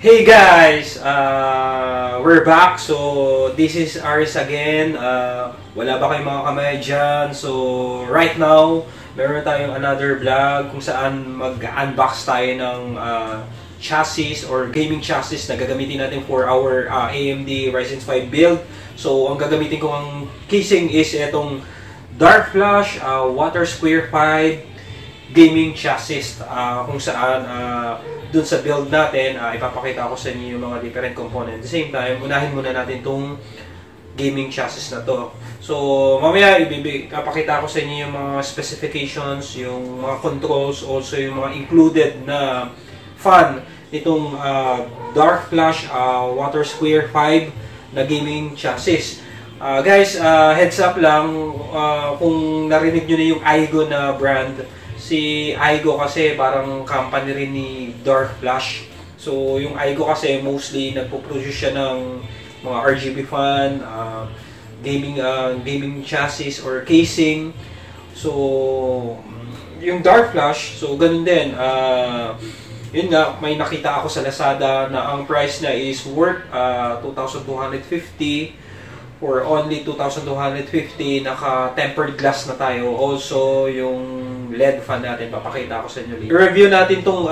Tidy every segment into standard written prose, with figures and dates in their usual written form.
Hey guys! We're back. So, this is Aris again. Wala ba kayong mga kamay dyan? So, right now, meron tayong another vlog kung saan mag-unbox tayo ng chassis or gaming chassis na gagamitin natin for our AMD Ryzen 5 build. So, ang gagamitin ko ang casing is itong darkFlash Water Square 5 gaming chassis kung saan dun sa build natin, ipapakita ko sa inyo yung mga different components. At the same time, unahin muna natin itong gaming chassis na to. So, mamaya ipapakita ko sa inyo yung mga specifications, yung mga controls, also yung mga included na fan nitong darkFlash Water Square 5 na gaming chassis. Guys, heads up lang, kung narinig nyo na yung Aigo na brand, si Aigo kasi parang company rin ni darkFlash. So, yung Aigo kasi mostly nagpo-produce siya ng mga RGB fan, gaming chassis or casing. So, yung darkFlash, so ganun din. Yun nga, may nakita ako sa Lazada na ang price na is worth 2,250. For only 2,250, naka-tempered glass na tayo. Also, yung LED fan natin, papakita ko sa inyo later. I-review natin tong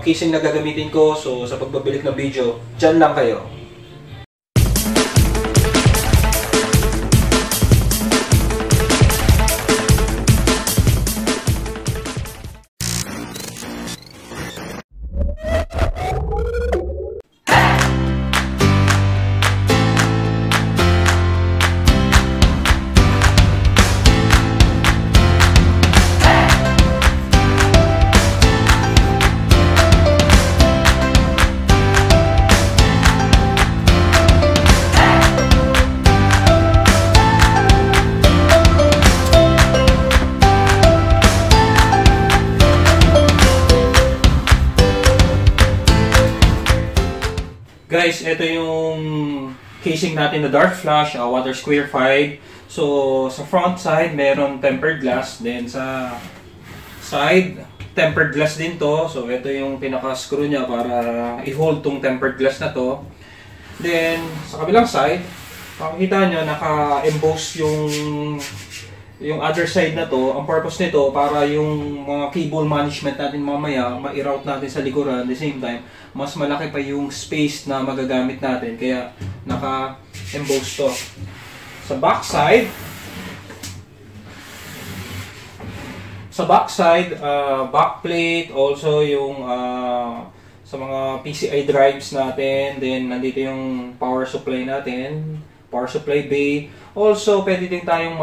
casing na gagamitin ko. So, sa pagbabalik ng video, dyan lang kayo. Guys, ito yung casing natin na darkFlash Water Square 5. So, sa front side, meron tempered glass. Then, sa side, tempered glass din to. So, ito yung pinaka-screw niya para i-hold tong tempered glass na to. Then, sa kabilang side, makikita nyo, naka-emboss yung other side na to. Ang purpose nito, para yung mga cable management natin mamaya, ma-route natin sa likuran. At the same time, mas malaki pa yung space na magagamit natin. Kaya, naka-emboss to. Sa backside, backplate, also yung sa mga PCI drives natin. Then, nandito yung power supply natin. Power supply bay. Also, pwede din tayong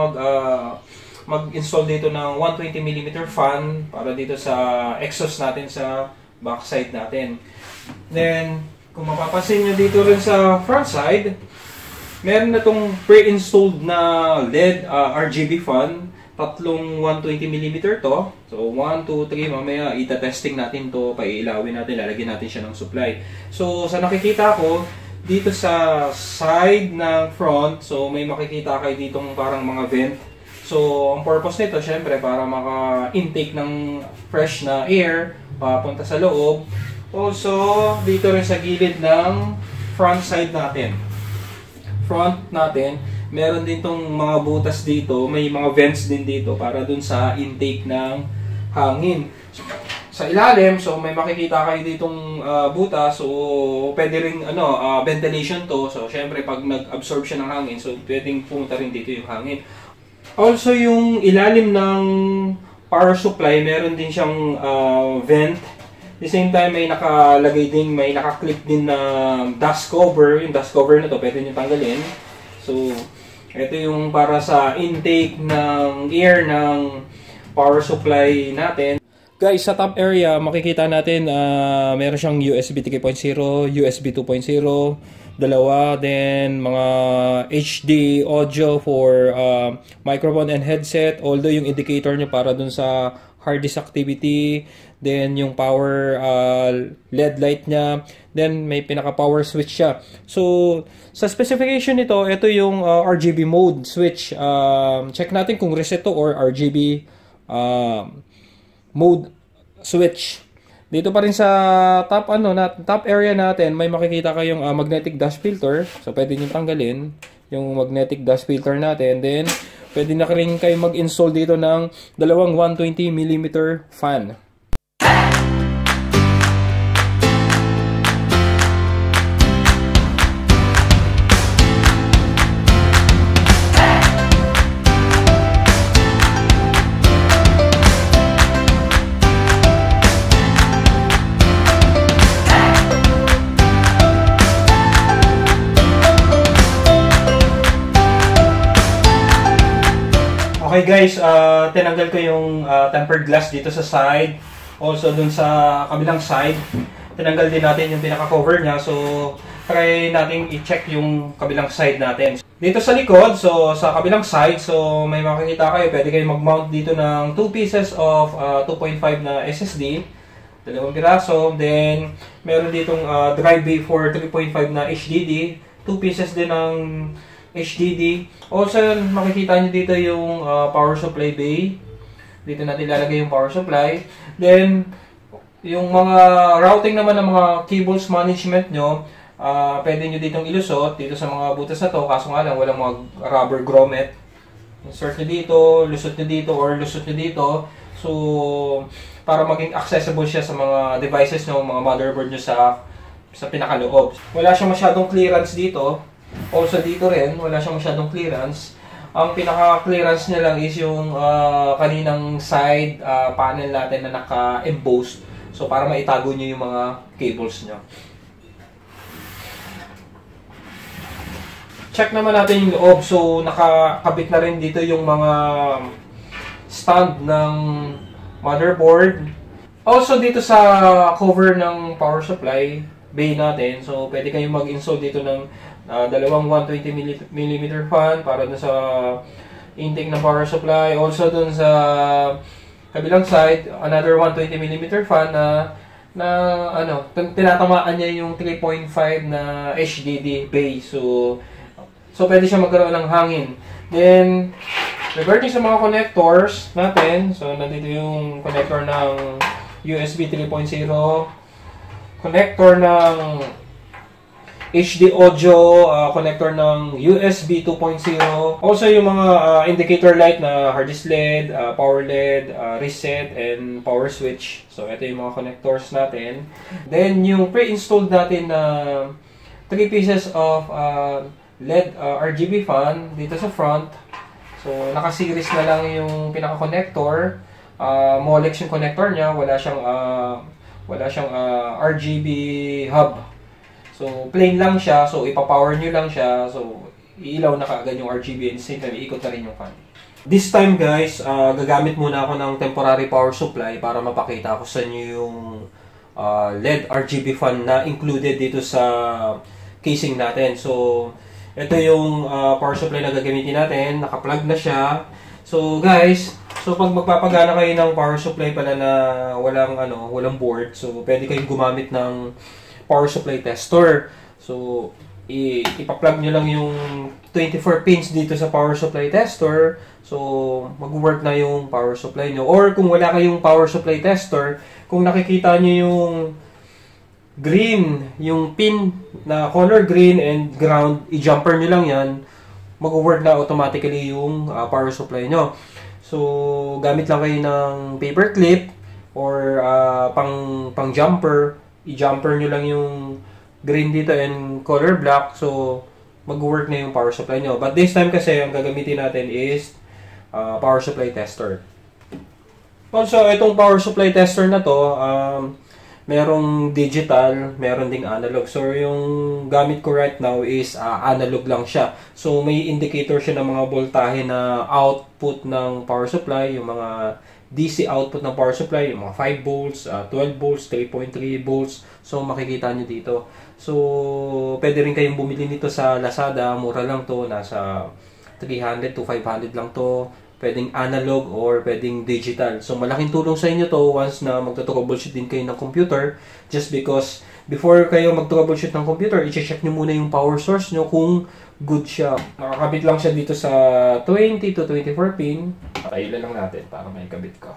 mag-install dito ng 120mm fan para dito sa exhaust natin sa backside natin. Then, kung mapapansin nyo dito rin sa front side, meron na itong pre-installed na LED RGB fan. Tatlong 120mm to. So, 1, 2, 3. Mamaya ita-testing natin to. Paiilawin natin. Lalagyan natin siya ng supply. So, sa nakikita ko, dito sa side ng front, so may makikita kayo ditong parang mga vent. So, ang purpose nito, syempre, para maka-intake ng fresh na air papunta sa loob. Also, dito rin sa gilid ng front side natin. Front natin, meron din tong mga butas dito, may mga vents din dito para dun sa intake ng hangin. Sa ilalim, so may makikita kayo ditong butas, so pwede rin ventilation to. So syempre pag nag-absorb siya ng hangin, so pwedeng pumunta rin dito yung hangin. Also yung ilalim ng power supply, meron din siyang vent. At the same time, may nakalagay din, may naka-clip din na dust cover. Yung dust cover na to, pwede nyo tanggalin. So ito yung para sa intake ng air ng power supply natin. Guys, sa top area, makikita natin meron siyang USB 3.0, USB 2.0, dalawa, then mga HD audio for microphone and headset. Although yung indicator nyo para dun sa hard disk activity, then yung power LED light niya, then may pinaka-power switch siya. So, sa specification nito, ito yung RGB mode switch. Check natin kung reset to or RGB mode switch. Dito pa rin sa top top area natin, may makikita kayong magnetic dust filter. So pwede niyo tanggalin yung magnetic dust filter natin. Then pwede na rin kayo mag-install dito ng dalawang 120mm fan. Okay guys, tinanggal ko yung tempered glass dito sa side. Also dun sa kabilang side, tinanggal din natin yung pinaka-cover niya. So, try natin i-check yung kabilang side natin. Dito sa likod, so sa kabilang side, so may makikita kayo, pwede kayo mag-mount dito ng 2 pieces of 2.5 na SSD. Dalawang piraso. Then, meron ditong drive bay for 3.5 na HDD. 2 pieces din ng HDD. Also, makikita nyo dito yung power supply bay. Dito natin ilalagay yung power supply. Then, yung mga routing naman ng mga cables management nyo, pwede nyo ditong ilusot dito sa mga butas na to. Kaso nga lang, walang mga rubber grommet. Insert nyo dito, lusot nyo dito, or lusot nyo dito. So, para maging accessible siya sa mga devices nyo, mga motherboard nyo sa pinakaloob. Wala siyang masyadong clearance dito. Also dito rin, wala siyang masyadong clearance. Ang pinaka-clearance niya lang is yung kaninang side panel natin na naka-embossed. So para maitago niyo yung mga cables niyo. Check naman natin yung loob. So nakakabit na rin dito yung mga stand ng motherboard. Also dito sa cover ng power supply bay natin, so pwede kayong mag-install dito ng dalawang 120mm fan para dun sa intake ng power supply. Also dun sa kabilang side, another 120mm fan na tinatamaan niya yung 3.5 na HDD bay. So pwede siya magkaroon ng hangin. Then regarding sa mga connectors natin, so nandito yung connector ng USB 3.0, connector ng HD audio, connector ng USB 2.0. Also yung mga indicator light na hard disk LED, power LED, reset, and power switch. So ito yung mga connectors natin. Then yung pre-installed natin na 3 pieces of LED RGB fan dito sa front. So naka-series na lang yung pinaka-connector. Molex yung connector niya, wala siyang RGB hub. So, plain lang siya. So, ipapower nyo lang siya. So, iilaw na kaagad yung RGB and same time, iikot na rin yung fan. This time guys, gagamit muna ako ng temporary power supply para mapakita ko sa inyo yung LED RGB fan na included dito sa casing natin. So, ito yung power supply na gagamitin natin. Naka-plug na siya. So, guys, pag magpapagana kayo ng power supply pala na walang board, so pwede kayong gumamit ng power supply tester. So, ipa-plug nyo lang yung 24 pins dito sa power supply tester. So, mag-work na yung power supply nyo. Or kung wala kayong power supply tester, kung nakikita nyo yung green, yung pin na color green and ground, i-jumper nyo lang yan, mag-work na automatically yung power supply nyo. So, gamit lang kayo ng paper clip or pang jumper. I-jumper nyo lang yung green dito and color black. So, mag-work na yung power supply nyo. But this time kasi, ang gagamitin natin is power supply tester. Also, itong power supply tester na to, merong digital, meron ding analog. So, yung gamit ko right now is analog lang siya. So, may indicator siya ng mga voltahe na output ng power supply, yung mga DC output ng power supply, yung mga 5 volts, 12 volts, 3.3 volts. So, makikita nyo dito. So, pwede rin kayong bumili nito sa Lazada. Mura lang to. Nasa 300 to 500 lang to. Pwedeng analog or pwedeng digital. So, malaking tulong sa inyo to once na magto-troubleshoot din kayo ng computer. Just because, before kayo mag-troubleshoot ng computer, i-check nyo muna yung power source nyo kung good siya. Nakakabit lang siya dito sa 20 to 24 pin. Pakailan lang natin para may kabit ko.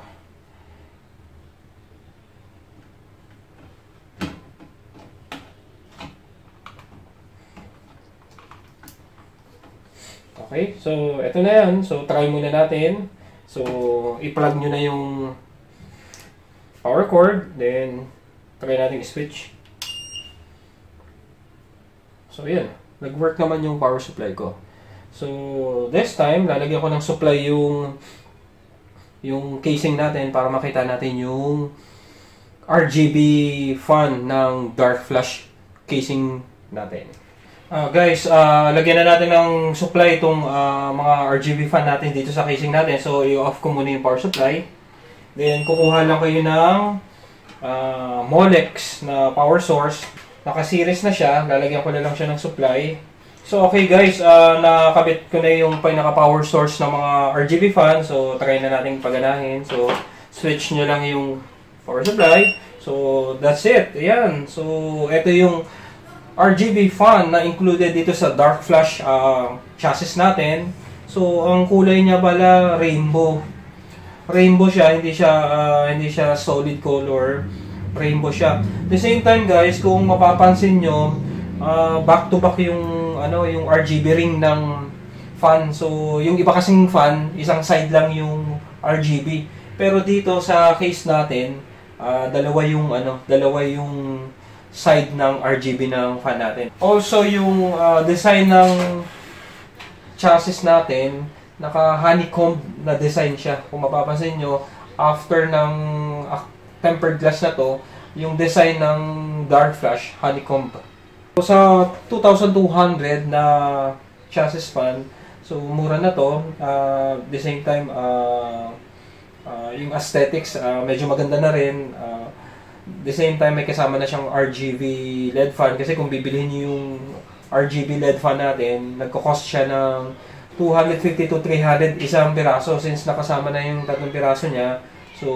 Okay, so ito na yan. So try muna natin. So i-plug nyo na yung power cord, then try natin i-switch. So yan, nag-work naman yung power supply ko. So this time, lalagyan ko ng supply yung casing natin para makita natin yung RGB fan ng darkFlash casing natin. Guys, lagyan na natin ng supply itong mga RGB fan natin dito sa casing natin. So i-off ko muna yung power supply. Then kukuha lang kayo ng Molex na power source. Naka-series na siya. Lalagyan ko na lang siya ng supply. So okay guys, nakakabit ko na yung pinaka-power source ng mga RGB fan. So try na natin paganahin. So switch nyo lang yung power supply. So that's it. Ayan. So ito yung RGB fan na included dito sa darkFlash chassis natin. So ang kulay niya pala rainbow. Rainbow siya, hindi siya solid color. Rainbow siya. At the same time guys, kung mapapansin nyo, back to back yung RGB ring ng fan. So yung iba kasing fan, isang side lang yung RGB. Pero dito sa case natin, dalawa yung side ng RGB ng fan natin. Also yung design ng chassis natin, naka-honeycomb na design siya. Kung mapapansin nyo, after ng tempered glass na to, yung design ng darkFlash, honeycomb. So, sa 2,200 na chassis fan, so mura na to. The same time, yung aesthetics, medyo maganda na rin. The same time, may kasama na siyang RGB LED fan. Kasi kung bibilihin nyo yung RGB LED fan natin, nagko-cost siya ng 250 to 300 isang piraso. Since nakasama na yung 3 piraso niya, so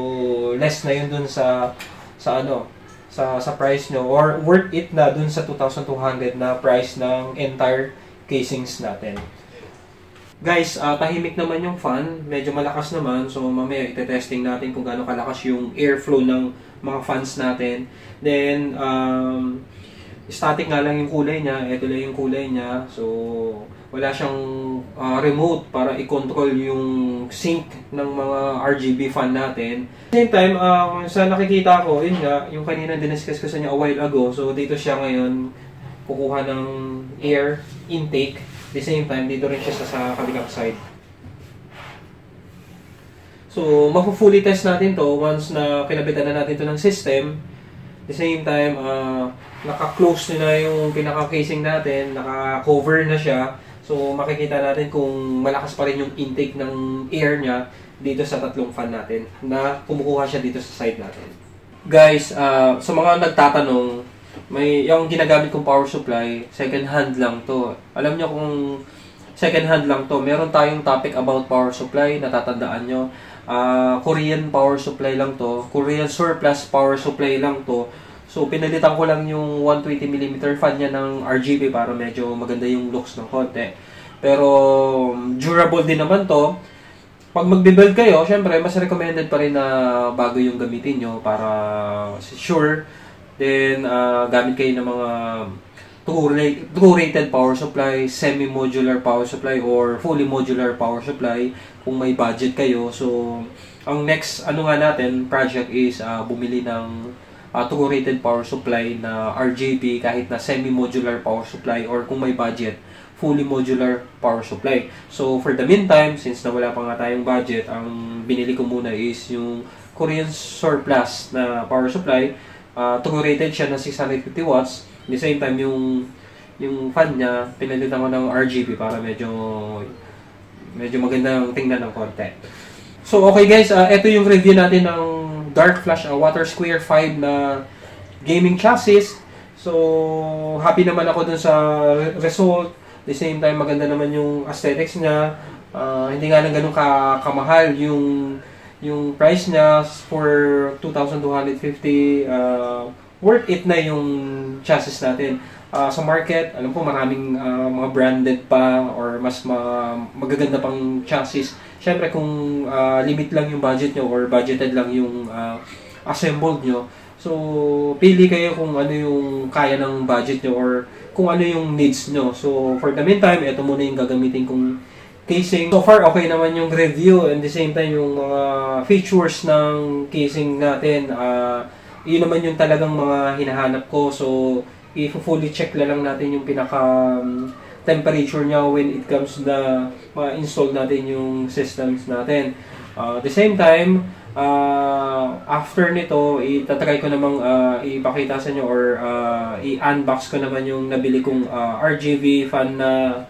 less na yun dun sa price nyo, or worth it na dun sa 2,200 na price ng entire casings natin. Guys, tahimik naman yung fan, medyo malakas naman. So mamaya ite-testing natin kung gaano kalakas yung airflow ng mga fans natin. Then static nga lang yung kulay niya. Ito lang yung kulay niya. So wala siyang remote para i-control yung sync ng mga RGB fan natin. At the same time, sa nakikita ko, yun nga, yung kanina diniscuss ko sa inyo a while ago. So dito siya ngayon kukuha ng air intake. At the same time, dito rin siya sa kabilang side. So mafu-fully test natin to once na kinabitan na natin to ng system. At the same time, naka-close na yung pinaka-casing natin, naka-cover na siya. So makikita natin kung malakas pa rin yung intake ng air niya dito sa tatlong fan natin na kumukuha siya dito sa side natin. Guys, sa mga nagtatanong, yung ginagamit kong power supply, second hand lang to. Alam nyo kung second hand lang to, meron tayong topic about power supply, natatandaan nyo. Korean power supply lang to, Korean surplus power supply lang to. So pinalitan ko lang yung 120mm fan niya ng RGB para medyo maganda yung looks ng konti. Pero durable din naman to. Pag magbe-build kayo, syempre mas recommended pa rin na bago yung gamitin nyo para sure. Then gamit kayo ng mga two-rated power supply, semi-modular power supply, or fully modular power supply kung may budget kayo. So ang next natin project is bumili ng two-rated power supply na RGB kahit na semi-modular power supply, or kung may budget, fully modular power supply. So for the meantime, since na wala pa nga tayong budget, ang binili ko muna is yung Korean surplus na power supply. Two-rated siya na 650 watts. At the same time, yung fan niya, pinalitan ko ng RGB para medyo magandang tingnan ng konti. So okay guys, ito yung review natin ng darkFlash Water Square 5 na gaming chassis. So happy naman ako dun sa result. At the same time, maganda naman yung aesthetics niya. Hindi nga lang ganun kamahal yung price niya for 2,250. Worth it na yung chassis natin. Sa market, alam ko maraming mga branded pa or mas magaganda pang chassis. Siyempre kung limit lang yung budget nyo or budgeted lang yung assembled nyo, so pili kayo kung ano yung kaya ng budget nyo or kung ano yung needs nyo. So for the meantime, ito muna yung gagamitin kong casing. So far, okay naman yung review and the same time yung mga features ng casing natin. Yun naman yung talagang mga hinahanap ko. So, i-fully check na lang natin yung pinaka temperature niya when it comes na ma-install natin yung systems natin. At the same time, after nito, itatry ko namang ipakita sa inyo or i-unbox ko naman yung nabili kong RGB fan na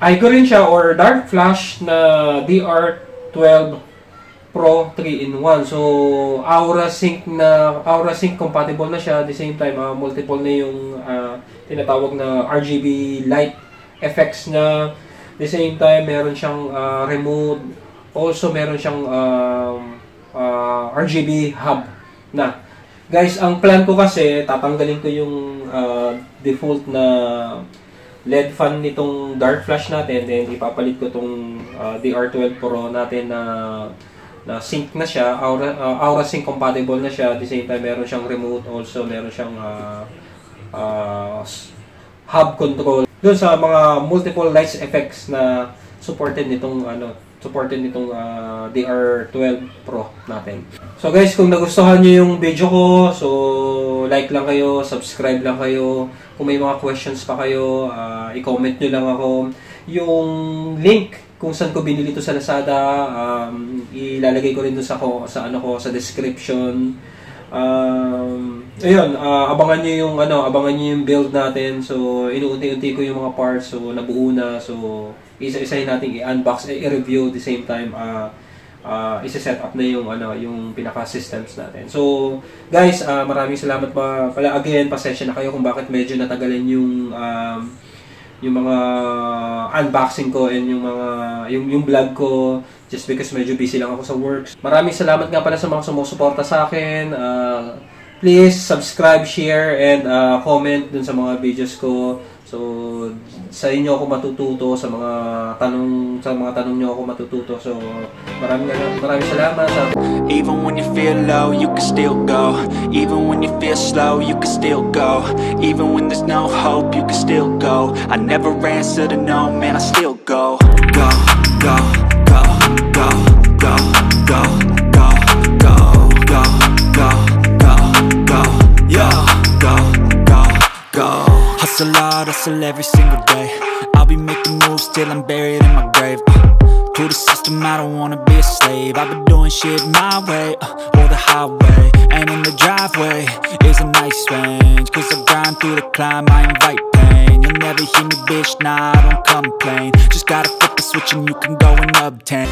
ko rin siya or darkFlash na DR12 Pro 3-in-1. So, Aura Sync compatible na siya. At the same time, multiple na yung tinatawag na RGB light effects na. At the same time, meron siyang remote. Also, meron siyang RGB hub na. Guys, ang plan ko kasi, tatanggalin ko yung default na LED fan nitong darkFlash natin. Then, ipapalit ko itong DR12 Pro natin na sync na siya, Aura Sync compatible na siya. At the same time, meron siyang remote, also meron siyang hub control. Doon sa mga multiple lights effects na supported nitong DR12 Pro natin. So guys, kung nagustuhan niyo yung video ko, so like lang kayo, subscribe lang kayo. Kung may mga questions pa kayo, i-comment nyo lang ako. Yung link kung saan ko binili ito sa Lazada, ilalagay ko rin doon sa description. Ayun, abangan niyo yung build natin. So inuunti-unti ko yung mga parts, so nabuo na. So isa-isahin natin i-unbox, i-review the same time. Isa-set up na yung pinaka-systems natin. So guys, maraming salamat pa pala again. Pasensya na kayo kung bakit medyo natagalan yung mga unboxing ko and yung vlog ko, just because medyo busy lang ako sa work. Maraming salamat nga pala sa mga sumusuporta sa akin. Please subscribe, share, and comment dun sa mga videos ko. So sa inyo ako matututo, sa mga tanong niyo ako matututo. So maraming salamat. Even when you feel low, you can still go. Even when you feel slow, you can still go. Even when there's no hope, you can still go. I never answer to no, man, I still go. Go, go, go, go, go, go, go, go, go, go, go, go, yo, go, go, go. Hustle hard, hustle every single day. I'll be making moves till I'm buried in my grave. To the system, I don't wanna be a slave. I've been doing shit my way, or the highway. And in the driveway is a nice range. Cause I grind through the climb, I invite pain. You'll never hear me, bitch, nah, I don't complain. Just gotta flip the switch and you can go and obtain